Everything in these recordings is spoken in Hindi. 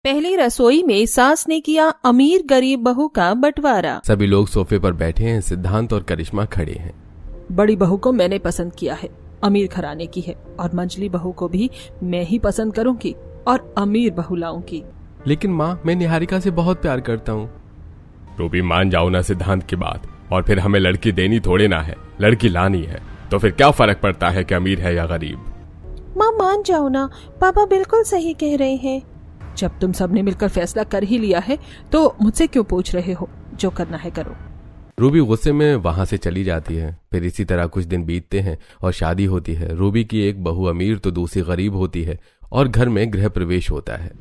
पहली रसोई में सास ने किया अमीर गरीब बहू का बंटवारा। सभी लोग सोफे पर बैठे हैं। सिद्धांत और करिश्मा खड़े हैं। बड़ी बहू को मैंने पसंद किया है, अमीर घराने की है, और मंझली बहू को भी मैं ही पसंद करूंगी और अमीर बहू लाऊंगी। लेकिन माँ, मैं निहारिका से बहुत प्यार करता हूँ। रूबी, मान जाओ ना सिद्धांत की बात। और फिर हमें लड़की देनी थोड़े ना है, लड़की लानी है। तो फिर क्या फर्क पड़ता है कि अमीर है या गरीब। माँ मान जाओ ना, पापा बिल्कुल सही कह रहे हैं। जब तुम सबने मिलकर फैसला कर ही लिया है तो मुझसे क्यों पूछ रहे हो? जो करना है करो। रूबी गुस्से में वहां से चली जाती है। फिर इसी तरह कुछ दिन बीतते हैं और शादी होती है। रूबी की एक बहू अमीर तो दूसरी गरीब होती है और घर में गृह प्रवेश होता है।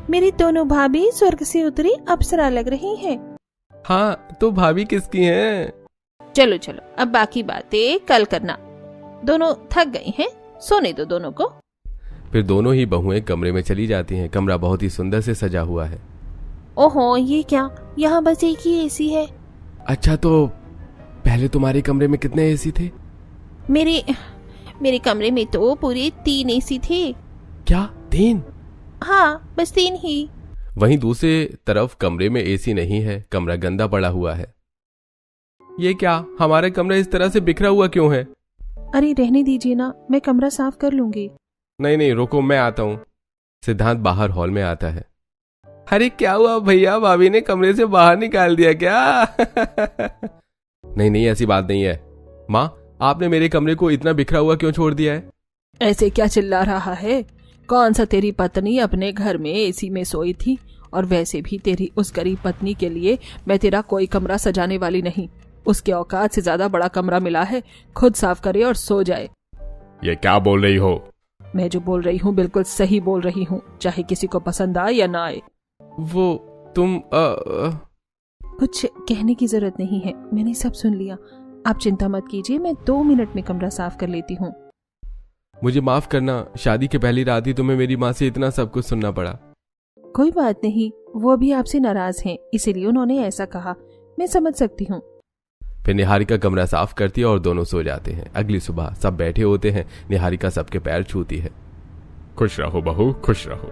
मेरी दोनों भाभी स्वर्ग से उतरी अप्सरा लग रही हैं। हाँ, तो भाभी किसकी हैं? चलो चलो, अब बाकी बातें कल करना। दोनों थक गई हैं, सोने दो दोनों को। फिर दोनों ही बहुएं कमरे में चली जाती हैं। कमरा बहुत ही सुंदर से सजा हुआ है। ओहो, ये क्या, यहाँ बस एक ही एसी है। अच्छा, तो पहले तुम्हारे कमरे में कितने एसी थे? मेरे कमरे में तो पूरे 3 एसी थे। क्या 3? हाँ, बस 3 ही। वहीं दूसरे तरफ कमरे में एसी नहीं है। कमरा गंदा पड़ा हुआ है। ये क्या, हमारा कमरा इस तरह से बिखरा हुआ क्यों है? अरे रहने दीजिए ना, मैं कमरा साफ कर लूंगी। नहीं, रुको, मैं आता हूँ। सिद्धांत बाहर हॉल में आता है। अरे क्या हुआ भैया, भाभी ने कमरे से बाहर निकाल दिया क्या? नहीं, ऐसी बात नहीं है। माँ, आपने मेरे कमरे को इतना बिखरा हुआ क्यों छोड़ दिया है? ऐसे क्या चिल्ला रहा है? कौन सा तेरी पत्नी अपने घर में एसी में सोई थी? और वैसे भी तेरी उस गरीब पत्नी के लिए मैं तेरा कोई कमरा सजाने वाली नहीं। उसके औकात से ज्यादा बड़ा कमरा मिला है, खुद साफ करे और सो जाए। ये क्या बोल रही हो? मैं जो बोल रही हूँ बिल्कुल सही बोल रही हूँ, चाहे किसी को पसंद आए या ना आए। वो तुम कुछ कहने की जरूरत नहीं है, मैंने सब सुन लिया। आप चिंता मत कीजिए, मैं 2 मिनट में कमरा साफ कर लेती हूँ। मुझे माफ करना, शादी के पहली रात ही तुम्हें मेरी माँ से इतना सब कुछ सुनना पड़ा। कोई बात नहीं, वो भी आपसे नाराज हैं, इसीलिए उन्होंने ऐसा कहा। मैं समझ सकती हूँ। फिर निहारिका कमरा साफ करती है और दोनों सो जाते हैं। अगली सुबह सब बैठे होते हैं। निहारिका सबके पैर छूती है। खुश रहो बहू, खुश रहो।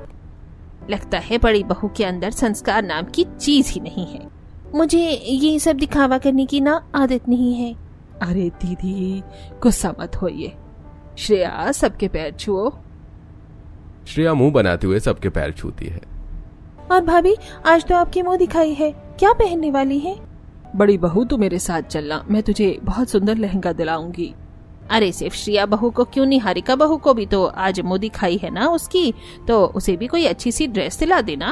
लगता है बड़ी बहू के अंदर संस्कार नाम की चीज ही नहीं है। मुझे ये सब दिखावा करने की ना आदत नहीं है। अरे दीदी, गुस्सा मत होइए। श्रेया, सबके पैर छुओ। श्रेया मुंह बनाते हुए सबके पैर छूती है। और भाभी, आज तो आपकी मुंह दिखाई है, क्या पहनने वाली है? बड़ी बहू, तू मेरे साथ चलना, मैं तुझे बहुत सुंदर लहंगा दिलाऊंगी। अरे सिर्फ श्रेया बहू को क्यों, निहारिका बहू को भी तो आज मुंह दिखाई है ना उसकी, तो उसे भी कोई अच्छी सी ड्रेस दिला देना।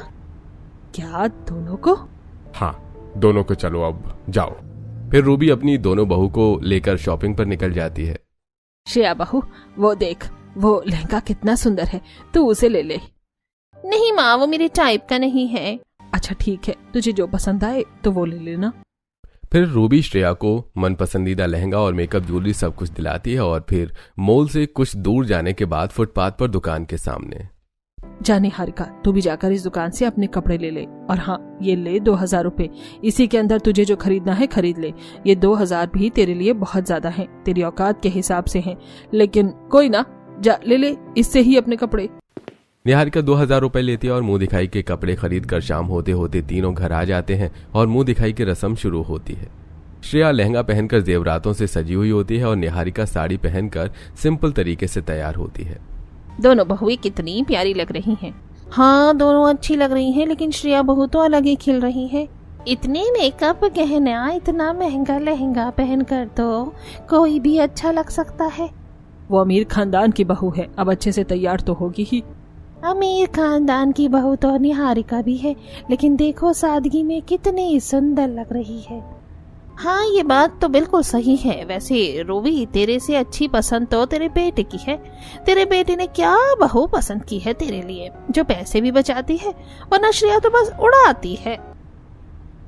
क्या दोनों को? हाँ, दोनों को। चलो अब जाओ। फिर रूबी अपनी दोनों बहू को लेकर शॉपिंग पर निकल जाती है। श्रेया बहू, वो देख, वो लहंगा कितना सुंदर है, तू उसे ले ले। नहीं माँ, वो मेरे टाइप का नहीं है। अच्छा ठीक है, तुझे जो पसंद आए तो वो ले लेना। फिर रूबी श्रेया को मन पसंदीदा लहंगा और मेकअप ज्वेलरी सब कुछ दिलाती है और फिर मॉल से कुछ दूर जाने के बाद फुटपाथ पर दुकान के सामने। जाने हारिका, तू भी जाकर इस दुकान से अपने कपड़े ले ले। और हाँ, ये ले 2000 रुपए। इसी के अंदर तुझे जो खरीदना है खरीद ले। ये 2000 भी तेरे लिए बहुत ज्यादा हैं, तेरी औकात के हिसाब से हैं, लेकिन कोई ना, जा ले ले इससे ही अपने कपड़े। निहारिका 2000 रुपए लेती है और मुंह दिखाई के कपड़े खरीद कर शाम होते होते तीनों घर आ जाते हैं और मुंह दिखाई की रस्म शुरू होती है। श्रेया लहंगा पहनकर जेवरातों से सजी हुई होती है और निहारिका साड़ी पहनकर सिंपल तरीके से तैयार होती है। दोनों बहुएं कितनी प्यारी लग रही हैं। हाँ, दोनों अच्छी लग रही हैं, लेकिन श्रेया बहू तो अलग ही खिल रही है। इतने मेकअप गहना, इतना महंगा लहंगा पहनकर तो कोई भी अच्छा लग सकता है। वो अमीर खानदान की बहू है, अब अच्छे से तैयार तो होगी ही। अमीर खानदान की बहू तो निहारिका भी है, लेकिन देखो सादगी में कितनी सुंदर लग रही है। हाँ, ये बात तो बिल्कुल सही है। वैसे रूबी, तेरे से अच्छी पसंद तो तेरे बेटे की है। तेरे बेटे ने क्या बहू पसंद की है तेरे लिए, जो पैसे भी बचाती है, वरना श्रेया तो बस उड़ाती है।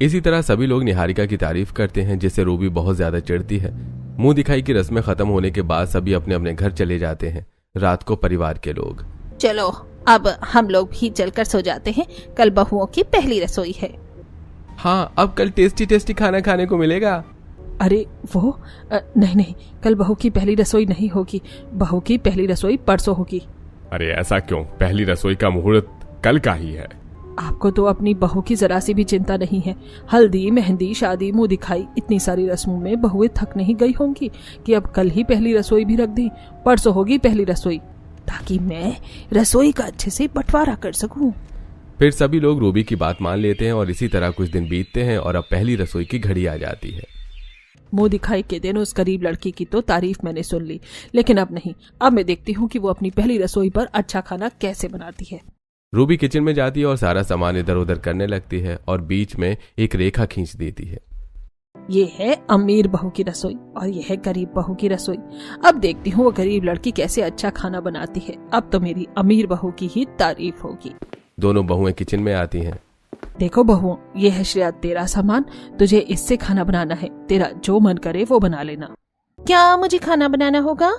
इसी तरह सभी लोग निहारिका की तारीफ करते हैं, जिससे रूबी बहुत ज्यादा चिढ़ती है। मुंह दिखाई की रस्में खत्म होने के बाद सभी अपने अपने घर चले जाते हैं। रात को परिवार के लोग, चलो अब हम लोग भी चलकर सो जाते हैं, कल बहुओं की पहली रसोई है। हाँ, अब कल टेस्टी टेस्टी खाना खाने को मिलेगा। अरे वो नहीं, कल बहू की पहली रसोई नहीं होगी, बहू की पहली रसोई परसों होगी। अरे ऐसा क्यों? पहली रसोई का मुहूर्त कल का ही है। आपको तो अपनी बहू की जरा सी भी चिंता नहीं है। हल्दी, मेहंदी, शादी, मुंह दिखाई, इतनी सारी रस्मों में बहुएं थक नहीं गई होंगी कि अब कल ही पहली रसोई भी रख दें। परसों होगी पहली रसोई, ताकि मैं रसोई का अच्छे से बंटवारा कर सकूं। फिर सभी लोग रूबी की बात मान लेते हैं और इसी तरह कुछ दिन बीतते हैं और अब पहली रसोई की घड़ी आ जाती है। मुंह दिखाई के दिन उस गरीब लड़की की तो तारीफ मैंने सुन ली, लेकिन अब नहीं। अब मैं देखती हूँ कि वो अपनी पहली रसोई पर अच्छा खाना कैसे बनाती है। रूबी किचन में जाती है और सारा सामान इधर उधर करने लगती है और बीच में एक रेखा खींच देती है। ये है अमीर बहू की रसोई और ये है गरीब बहू की रसोई। अब देखती हूँ वो गरीब लड़की कैसे अच्छा खाना बनाती है। अब तो मेरी अमीर बहू की ही तारीफ होगी। दोनों बहुएं किचन में आती हैं। देखो बहू, ये है श्रेया तेरा सामान, तुझे इससे खाना बनाना है। तेरा जो मन करे वो बना लेना। क्या मुझे खाना बनाना होगा?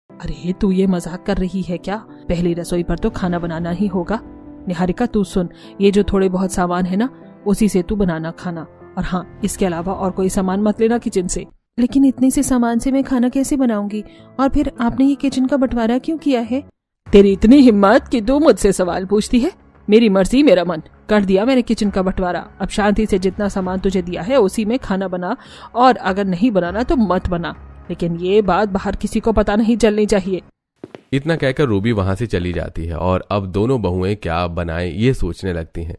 अरे तू ये मजाक कर रही है क्या? पहली रसोई पर तो खाना बनाना ही होगा। निहारिका तू सुन, ये जो थोड़े बहुत सामान है ना, उसी से तू बनाना खाना। और हाँ, इसके अलावा और कोई सामान मत लेना किचन से। लेकिन इतने से सामान से मैं खाना कैसे बनाऊंगी? और फिर आपने ये किचन का बंटवारा क्यों किया है? तेरी इतनी हिम्मत कि तू मुझसे सवाल पूछती है। मेरी मर्जी मेरा मन, कर दिया मैंने किचन का बंटवारा। अब शांति से जितना सामान तुझे दिया है उसी में खाना बना, और अगर नहीं बनाना तो मत बना। लेकिन ये बात बाहर किसी को पता नहीं चलनी चाहिए। इतना कहकर रूबी वहां से चली जाती है और अब दोनों बहुएं क्या बनाएं ये सोचने लगती हैं।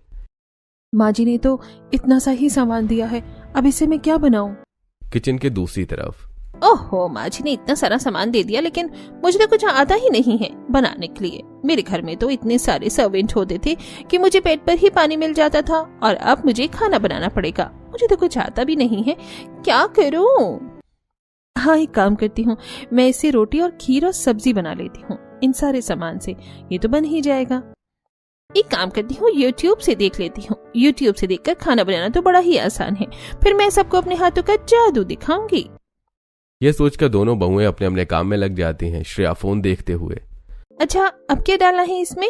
माँ जी ने तो इतना सा ही सामान दिया है, अब इसे मैं क्या बनाऊं? किचन के दूसरी तरफ, ओहो, माँ जी ने इतना सारा सामान दे दिया, लेकिन मुझे तो कुछ आता ही नहीं है बनाने के लिए। मेरे घर में तो इतने सारे सर्वेंट होते थे कि मुझे पेट पर ही पानी मिल जाता था, और अब मुझे खाना बनाना पड़ेगा। मुझे तो कुछ आता भी नहीं है, क्या करूं? हाँ, एक काम करती हूँ, मैं इससे रोटी और खीर और सब्जी बना लेती हूँ। इन सारे सामान से ये तो बन ही जाएगा। एक काम करती हूँ, यूट्यूब से देख लेती हूँ। यूट्यूब से देखकर खाना बनाना तो बड़ा ही आसान है। फिर मैं सबको अपने हाथों का जादू दिखाऊंगी। ये सोचकर दोनों बहुएं अपने अपने काम में लग जाती हैं, श्रेया फोन देखते हुए। अच्छा, अब क्या डालना है इसमें?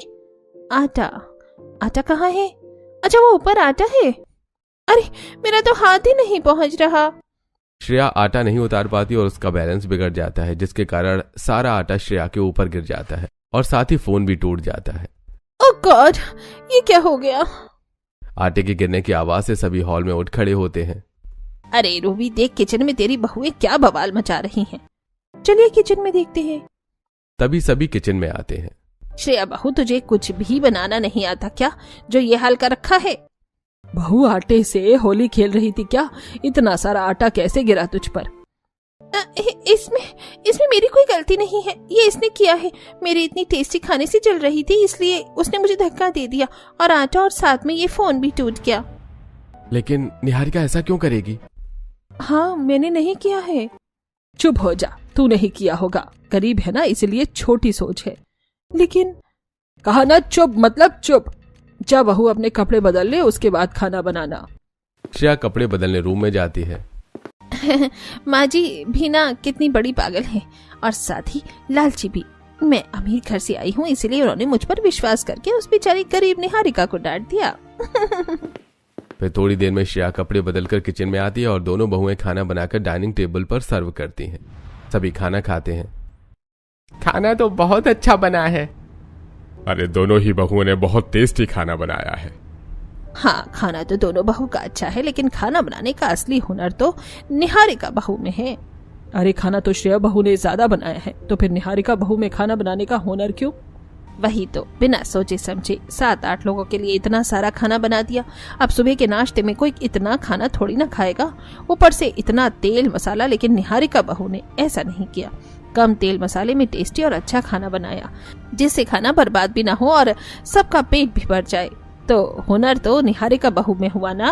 आटा। आटा कहाँ है? अच्छा, वो ऊपर आटा है। अरे, मेरा तो हाथ ही नहीं पहुंच रहा। श्रेया आटा नहीं उतार पाती और उसका बैलेंस बिगड़ जाता है, जिसके कारण सारा आटा श्रेया के ऊपर गिर जाता है और साथ ही फोन भी टूट जाता है। ओह गॉड, ये क्या हो गया? आटे के गिरने की आवाज से सभी हॉल में उठ खड़े होते हैं। अरे रूबी, देख किचन में तेरी बहुएं क्या बवाल मचा रही हैं। चलिए किचन में देखते हैं। तभी सभी किचन में आते हैं। श्रेया बहू, तुझे कुछ भी बनाना नहीं आता क्या, जो ये हाल कर रखा है? बहू, आटे से होली खेल रही थी क्या? इतना सारा आटा कैसे गिरा तुझ पर? इसमें मेरी कोई गलती नहीं है, ये इसने किया है। मेरी इतनी टेस्टी खाने से चल रही थी, इसलिए उसने मुझे धक्का दे दिया और आटा और साथ में ये फोन भी टूट गया। लेकिन निहारिका ऐसा क्यों करेगी? हाँ, मैंने नहीं किया है। चुप हो जा, तू नहीं किया होगा। गरीब है ना, इसलिए छोटी सोच है। लेकिन कहा ना चुप, मतलब चुप। जा बहू, अपने कपड़े बदल ले, उसके बाद खाना बनाना। श्रेया कपड़े बदलने रूम में जाती है। माँ जी भी ना कितनी बड़ी पागल है, और साथ ही लालची भी। मैं अमीर घर से आई हूँ, इसलिए उन्होंने मुझ पर विश्वास करके उस बेचारी गरीब निहारिका को डांट दिया। फिर थोड़ी देर में श्रेया कपड़े बदलकर किचन में आती है और दोनों बहुएं खाना बनाकर डाइनिंग टेबल पर सर्व करती हैं। सभी खाना खाते हैं। खाना तो बहुत अच्छा बना है। अरे दोनों ही बहुओं ने बहुत टेस्टी खाना बनाया है। हाँ, खाना तो दोनों बहू का अच्छा है, लेकिन खाना बनाने का असली हुनर तो निहारिका बहू में है। अरे खाना तो श्रेया बहू ने ज्यादा बनाया है, तो फिर निहारिका बहू में खाना बनाने का हुनर क्यों? वही तो, बिना सोचे समझे 7-8 लोगों के लिए इतना सारा खाना बना दिया। अब सुबह के नाश्ते में कोई इतना खाना थोड़ी ना खाएगा, ऊपर से इतना तेल मसाला। लेकिन निहारिका बहू ने ऐसा नहीं किया। कम तेल मसाले में टेस्टी और अच्छा खाना बनाया, जिससे खाना बर्बाद भी ना हो और सबका पेट भी भर जाए। तो हुनर तो निहारिका बहू में हुआ ना।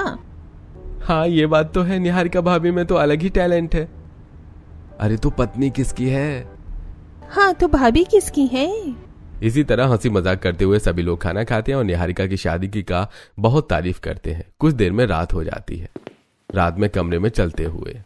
हाँ, ये बात तो है, निहारिका भाभी में तो अलग ही टैलेंट है। अरे तो पत्नी किसकी है? हाँ, तो भाभी किसकी है? इसी तरह हंसी मजाक करते हुए सभी लोग खाना खाते हैं और निहारिका की शादी की का बहुत तारीफ करते हैं। कुछ देर में रात हो जाती है। रात में कमरे में चलते हुए,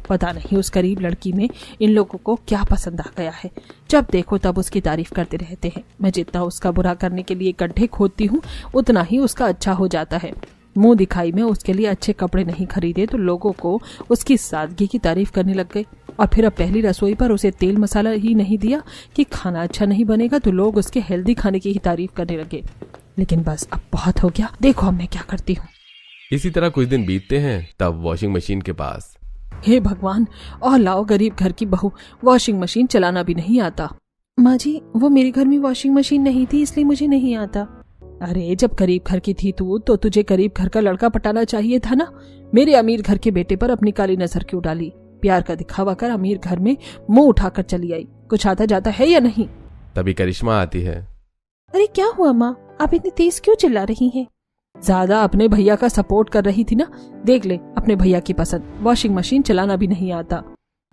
पता नहीं उस गरीब लड़की में इन लोगों को क्या पसंद आ गया है। जब देखो तब उसकी तारीफ करते रहते हैं। मैं जितना उसका बुरा करने के लिए गड्ढे खोदती हूँ, उतना ही उसका अच्छा हो जाता है। मुंह दिखाई में उसके लिए अच्छे कपड़े नहीं खरीदे तो लोगों को उसकी सादगी की तारीफ करने लग गए। और फिर अब पहली रसोई पर उसे तेल मसाला ही नहीं दिया कि खाना अच्छा नहीं बनेगा, तो लोग उसके हेल्दी खाने की ही तारीफ करने लगे। लेकिन बस अब बहुत हो गया, देखो अब मैं क्या करती हूँ। इसी तरह कुछ दिन बीतते हैं, तब वॉशिंग मशीन के पास। हे भगवान, और लाओ गरीब घर की बहू, वॉशिंग मशीन चलाना भी नहीं आता। माँ जी, वो मेरे घर में वॉशिंग मशीन नहीं थी इसलिए मुझे नहीं आता। अरे जब गरीब घर की थी तू तो तुझे गरीब घर का लड़का पटाना चाहिए था ना। मेरे अमीर घर के बेटे पर अपनी काली नजर क्यों डाली? प्यार का दिखावा कर अमीर घर में मुंह उठाकर चली आई। कुछ आता जाता है या नहीं? तभी करिश्मा आती है। अरे क्या हुआ माँ, आप इतनी तेज क्यों चिल्ला रही हैं? ज्यादा अपने भैया का सपोर्ट कर रही थी ना। देख ले अपने भैया की पसंद, वॉशिंग मशीन चलाना भी नहीं आता।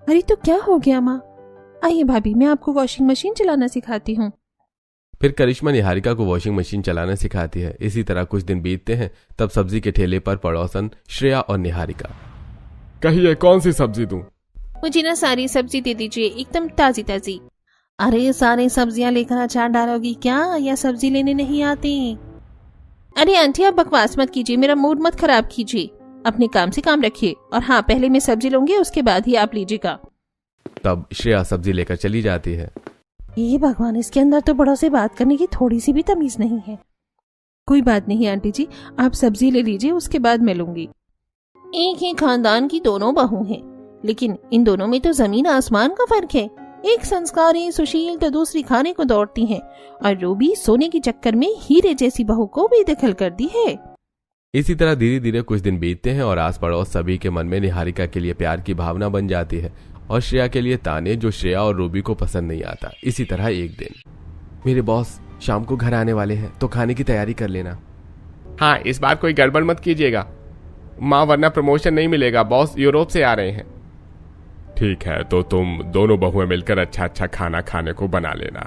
अरे तो क्या हो गया माँ? आइए भाभी, मैं आपको वॉशिंग मशीन चलाना सिखाती हूँ। फिर करिश्मा निहारिका को वॉशिंग मशीन चलाना सिखाती है। इसी तरह कुछ दिन बीतते हैं, तब सब्जी के ठेले पर पड़ोसन श्रेया और निहारिका। कहिए कौन सी सब्जी दूं? मुझे ना सारी सब्जी दे दीजिए, एकदम ताजी ताजी। अरे सारी सब्जियां लेकर अचार डालोगी क्या, या सब्जी लेने नहीं आती? अरे आंटी आप बकवास मत कीजिए, मेरा मूड मत खराब कीजिए। अपने काम से काम रखिए। और हाँ, पहले मैं सब्जी लूंगी, उसके बाद ही आप लीजिएगा। तब श्रेया सब्जी लेकर चली जाती है। ये भगवान, इसके अंदर तो बड़ों से बात करने की थोड़ी सी भी तमीज नहीं है। कोई बात नहीं आंटी जी, आप सब्जी ले लीजिए, उसके बाद मैं लूंगी। एक ही खानदान की दोनों बहू हैं, लेकिन इन दोनों में तो जमीन आसमान का फर्क है। एक संस्कारी सुशील तो दूसरी खाने को दौड़ती हैं, और रूबी सोने के चक्कर में हीरे जैसी बहू को भी दखल कर दी है। इसी तरह धीरे धीरे कुछ दिन बीतते हैं और आस पड़ोस सभी के मन में निहारिका के लिए प्यार की भावना बन जाती है, और श्रेया के लिए ताने जो श्रेया और रूबी को पसंद नहीं आता। इसी तरह एक दिन, मेरे बॉस शाम को घर आने वाले हैं तो खाने की तैयारी कर लेना। हाँ, इस बार कोई गड़बड़ मत कीजिएगा माँ, वरना प्रमोशन नहीं मिलेगा। बॉस यूरोप से आ रहे हैं। ठीक है, तो तुम दोनों बहुएं मिलकर अच्छा अच्छा खाना खाने को बना लेना।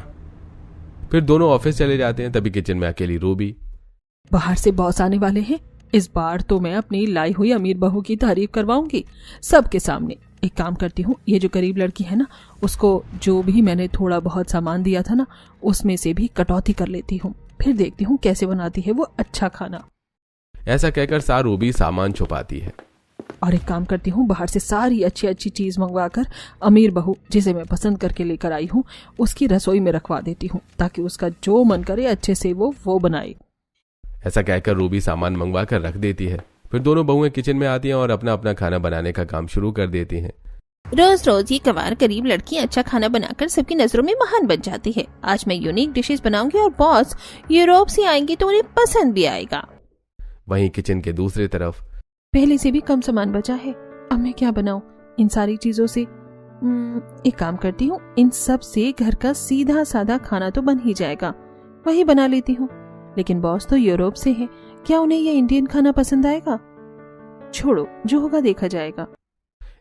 फिर दोनों ऑफिस चले जाते हैं। तभी किचन में अकेली रूबी। बाहर से बॉस आने वाले हैं, इस बार तो मैं अपनी लाई हुई अमीर बहू की तारीफ करवाऊंगी सबके सामने। एक काम करती हूँ, ये जो गरीब लड़की है ना, उसको जो भी मैंने थोड़ा बहुत सामान दिया था ना, उसमें से भी कटौती कर लेती हूँ। फिर देखती हूँ कैसे बनाती है वो अच्छा खाना। ऐसा कहकर सा रूबी सामान छुपाती है। और एक काम करती हूँ, बाहर से सारी अच्छी अच्छी चीज मंगवाकर अमीर बहू जिसे मैं पसंद करके लेकर आई हूँ उसकी रसोई में रखवा देती हूँ, ताकि उसका जो मन करे अच्छे से वो बनाए। ऐसा कहकर रूबी सामान मंगवा कर रख देती है। फिर दोनों बहुएं किचन में आती हैं और अपना अपना खाना बनाने का काम शुरू कर देती हैं। रोज रोज ये गंवार गरीब लड़की अच्छा खाना बनाकर सबकी नजरों में महान बन जाती है। आज मैं यूनिक डिशेस बनाऊंगी और बॉस यूरोप से आएंगे तो उन्हें पसंद भी आएगा। वहीं किचन के दूसरी तरफ, पहले से भी कम सामान बचा है, अब मैं क्या बनाऊं इन सारी चीजों से? एक काम करती हूँ, इन सब से घर का सीधा साधा खाना तो बन ही जाएगा, वही बना लेती हूँ। लेकिन बॉस तो यूरोप से है, क्या उन्हें यह इंडियन खाना पसंद आएगा? छोड़ो, जो होगा देखा जाएगा।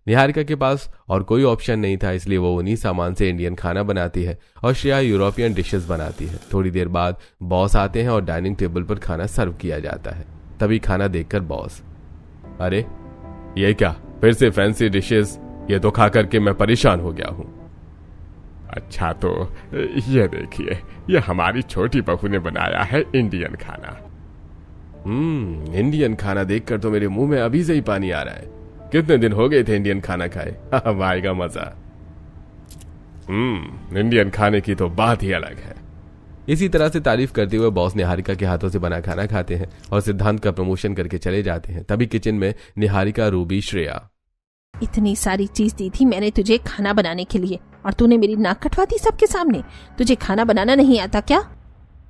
निहारिका के पास और कोई ऑप्शन नहीं था, इसलिए वो उन्हीं सामान से इंडियन खाना बनाती है और श्रेया यूरोपियन डिशेस बनाती है। थोड़ी देर बाद बॉस आते हैं और डाइनिंग टेबल पर खाना सर्व किया जाता है। तभी खाना देखकर बॉस, अरे ये क्या, फिर से फैंसी डिशेस? ये तो खा करके मैं परेशान हो गया हूँ। अच्छा तो ये देखिए, ये हमारी छोटी बहू ने बनाया है इंडियन खाना। इंडियन खाना देखकर तो मेरे मुंह में अभी से ही पानी आ रहा है। कितने दिन हो गए थे इंडियन खाना खाए, अब आएगा मजा। इंडियन खाने की तो बात ही अलग है। इसी तरह से तारीफ करते हुए बॉस निहारिका के हाथों से बना खाना खाते हैं और सिद्धांत का प्रमोशन करके चले जाते हैं। तभी किचन में निहारिका, रूबी, श्रेया। इतनी सारी चीज दी थी मैंने तुझे खाना बनाने के लिए, और तूने मेरी नाक कटवा दी सबके सामने। तुझे खाना बनाना नहीं आता क्या?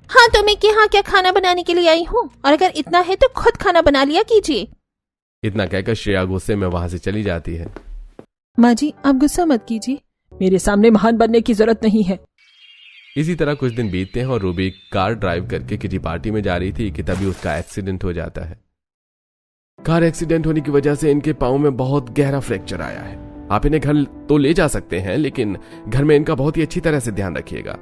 हाँ तो मैं यहाँ क्या खाना बनाने के लिए आई हूँ, और अगर इतना है तो खुद खाना बना लिया कीजिए। इतना कहकर श्रेया गुस्से में वहां से चली जाती है। माँ जी आप गुस्सा मत कीजिए, मेरे सामने महान बनने की जरूरत नहीं है। इसी तरह कुछ दिन बीतते हैं और रूबी कार ड्राइव करके किसी पार्टी में जा रही थी कि तभी उसका एक्सीडेंट हो जाता है। कार एक्सीडेंट होने की वजह से इनके पांव में बहुत गहरा फ्रैक्चर आया है। आप इन्हें घर तो ले जा सकते हैं, लेकिन घर में इनका बहुत ही अच्छी तरह से ध्यान रखिएगा।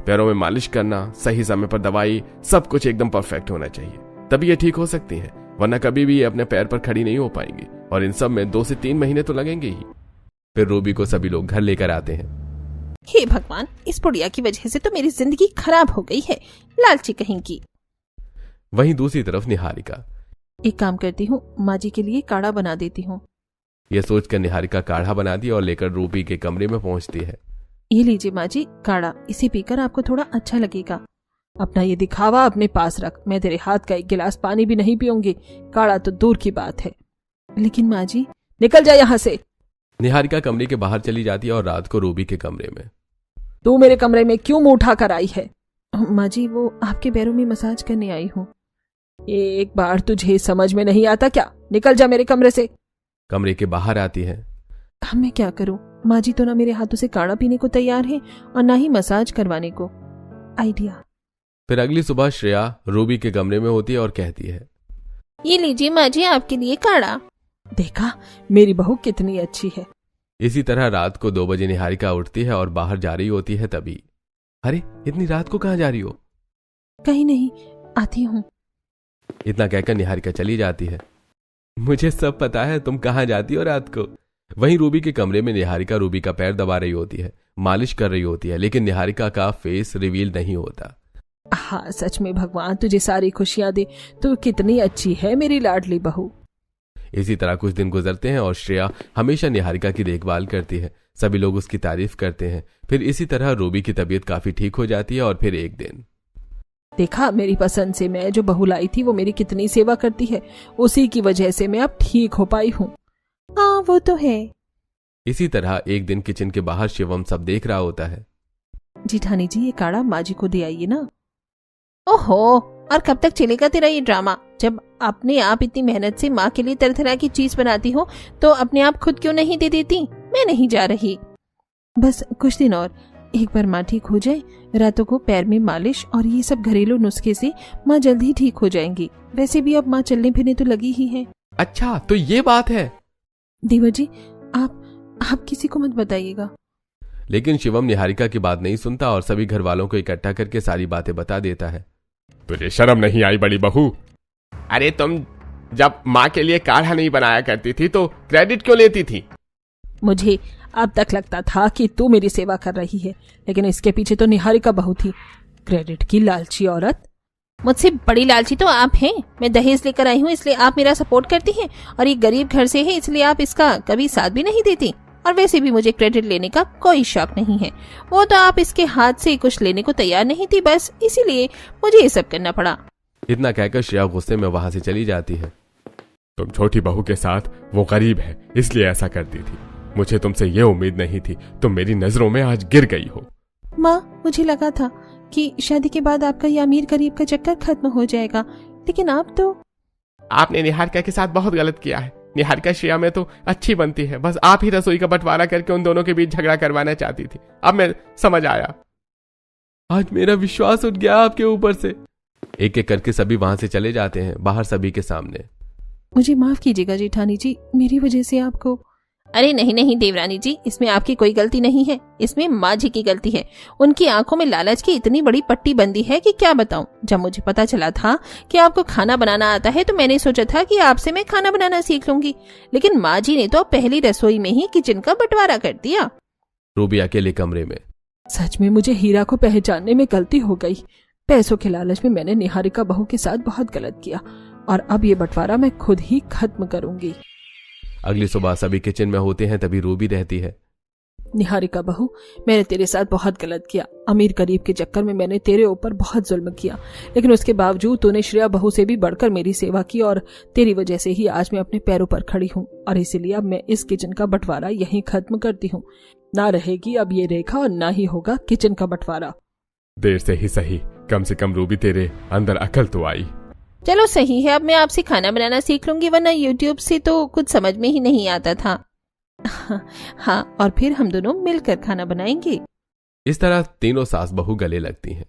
पैरों में मालिश करना, सही समय पर दवाई, सब कुछ एकदम परफेक्ट होना चाहिए, तभी ये ठीक हो सकती हैं, वरना कभी भी ये अपने पैर पर खड़ी नहीं हो पाएंगी, और इन सब में 2 से 3 महीने तो लगेंगे ही। फिर रूबी को सभी लोग घर लेकर आते हैं। हे भगवान, इस बुढ़िया की वजह से तो मेरी जिंदगी खराब हो गई है, लालची कहीं की। वहीं दूसरी तरफ निहारिका, एक काम करती हूँ, माँ जी के लिए काढ़ा बना देती हूँ। यह सोचकर निहारिका काढ़ा बना दी और लेकर रूबी के कमरे में पहुंचती है। ये लीजिए माँ जी काढ़ा, इसे पीकर आपको थोड़ा अच्छा लगेगा। अपना ये दिखावा अपने पास रख। मैं तेरे हाथ का एक गिलास पानी भी नहीं पीऊंगी, काढ़ा तो दूर की बात है। लेकिन माँ जी। निकल जा यहाँ से। निहारिका कमरे के बाहर चली जाती है और रात को रूबी के कमरे में। तू मेरे कमरे में क्यों मुंह उठा कर आई है? माँ जी, वो आपके पैरों में मसाज करने आई हूँ। एक बार तुझे समझ में नहीं आता क्या? निकल जा मेरे कमरे से। कमरे के बाहर आती है। अब मैं क्या करूँ? माँ जी तो ना मेरे हाथों से काढ़ा पीने को तैयार है और ना ही मसाज करवाने को। आइडिया। फिर अगली सुबह श्रेया रूबी के कमरे में होती है और कहती है, ये लीजिए माँ जी, आपके लिए काढ़ा। देखा मेरी बहू कितनी अच्छी है। इसी तरह रात को 2 बजे निहारिका उठती है और बाहर जा रही होती है। तभी, अरे इतनी रात को कहाँ जा रही हो? कहीं नहीं, आती हूँ। इतना कहकर निहारिका चली जाती है। मुझे सब पता है तुम कहाँ जाती हो रात को। वहीं रूबी के कमरे में निहारिका रूबी का पैर दबा रही होती है, मालिश कर रही होती है, लेकिन निहारिका का फेस रिवील नहीं होता। हाँ सच में भगवान तुझे सारी खुशियां दे। तू कितनी अच्छी है मेरी लाडली बहू। इसी तरह कुछ दिन गुजरते हैं और श्रेया हमेशा निहारिका की देखभाल करती है। सभी लोग उसकी तारीफ करते हैं। फिर इसी तरह रूबी की तबीयत काफी ठीक हो जाती है और फिर एक दिन, देखा मेरी पसंद से मैं जो बहू लाई थी वो मेरी कितनी सेवा करती है। उसी की वजह से मैं अब ठीक हो पाई हूँ। हाँ वो तो है। इसी तरह एक दिन किचन के बाहर शिवम सब देख रहा होता है। जिठानी जी, ये काढ़ा माँ जी को दे आइए ना। ओहो, और कब तक चलेगा तेरा ये ड्रामा? जब अपने आप इतनी मेहनत से माँ के लिए तरह तरह की चीज बनाती हो तो अपने आप खुद क्यों नहीं दे देती? मैं नहीं जा रही। बस कुछ दिन और, एक बार माँ ठीक हो जाए, रातों को पैर में मालिश और ये सब घरेलू नुस्खे से माँ जल्द ही ठीक हो जाएंगी। वैसे भी अब माँ चलने फिरने तो लगी ही है। अच्छा तो ये बात है। देवर जी, आप किसी को मत बताइएगा। लेकिन शिवम निहारिका की बात नहीं सुनता और सभी घर वालों को इकट्ठा करके सारी बातें बता देता है। तुझे शर्म नहीं आई बड़ी बहू? अरे तुम जब माँ के लिए काढ़ा नहीं बनाया करती थी तो क्रेडिट क्यों लेती थी? मुझे अब तक लगता था कि तू मेरी सेवा कर रही है, लेकिन इसके पीछे तो निहारिका बहू थी, क्रेडिट की लालची औरत। मुझसे बड़ी लालची तो आप हैं। मैं दहेज लेकर आई हूँ इसलिए आप मेरा सपोर्ट करती हैं, और ये गरीब घर से है इसलिए आप इसका कभी साथ भी नहीं देती। और वैसे भी मुझे क्रेडिट लेने का कोई शौक नहीं है। वो तो आप इसके हाथ से कुछ लेने को तैयार नहीं थी, बस इसीलिए मुझे ये सब करना पड़ा। इतना कहकर श्रेया गुस्से में वहां से चली जाती है। तुम छोटी बहू के साथ वो गरीब है इसलिए ऐसा करती थी। मुझे तुमसे ये उम्मीद नहीं थी। तुम मेरी नजरों में आज गिर गई हो। माँ, मुझे लगा था कि शादी के बाद आपका ये अमीर गरीब का चक्कर खत्म हो जाएगा, लेकिन आप तो। आपने निहारिका के साथ बहुत गलत किया है। निहारिका श्रेया में तो अच्छी बनती है, बस आप ही रसोई का बंटवारा करके उन दोनों के बीच झगड़ा करवाना चाहती थी। अब मैं समझ आया। आज मेरा विश्वास उठ गया आपके ऊपर से। एक एक करके सभी वहां से चले जाते हैं, बाहर सभी के सामने। मुझे माफ कीजिएगा जेठानी जी, मेरी वजह से आपको। अरे नहीं नहीं देवरानी जी, इसमें आपकी कोई गलती नहीं है, इसमें माँ जी की गलती है। उनकी आंखों में लालच की इतनी बड़ी पट्टी बंदी है कि क्या बताऊं। जब मुझे पता चला था कि आपको खाना बनाना आता है तो मैंने सोचा था कि आपसे मैं खाना बनाना सीख लूंगी, लेकिन माँ जी ने तो पहली रसोई में ही किचन का बंटवारा कर दिया। रूबी अकेले कमरे में। सच में मुझे हीरा को पहचानने में गलती हो गई। पैसों के लालच में मैंने निहारिका बहू के साथ बहुत गलत किया, और अब ये बंटवारा मैं खुद ही खत्म करूंगी। अगली सुबह सभी किचन में होते हैं, तभी रूबी रहती है। निहारिका बहू, मैंने तेरे साथ बहुत गलत किया। अमीर गरीब के चक्कर में मैंने तेरे ऊपर बहुत जुल्म किया, लेकिन उसके बावजूद तूने श्रेया बहू से भी बढ़कर मेरी सेवा की, और तेरी वजह से ही आज मैं अपने पैरों पर खड़ी हूँ। और इसीलिए अब मैं इस किचन का बंटवारा यहीं खत्म करती हूँ। ना रहेगी अब ये रेखा और ना ही होगा किचन का बंटवारा। देर से ही सही, कम से कम रूबी तेरे अंदर अकल तो आई। चलो सही है, अब मैं आपसे खाना बनाना सीख लूंगी, वरना यूट्यूब से तो कुछ समझ में ही नहीं आता था। हाँ, और फिर हम दोनों मिलकर खाना बनाएंगे। इस तरह तीनों सास बहू गले लगती हैं।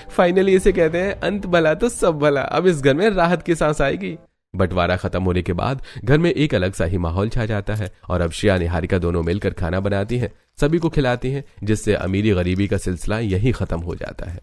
फाइनली इसे कहते हैं अंत भला तो सब भला। अब इस घर में राहत की सांस आएगी। बंटवारा खत्म होने के बाद घर में एक अलग सा ही माहौल छा जाता है, और अब श्रेया निहारिका दोनों मिलकर खाना बनाती हैं, सभी को खिलाती हैं, जिससे अमीरी गरीबी का सिलसिला यहीं खत्म हो जाता है।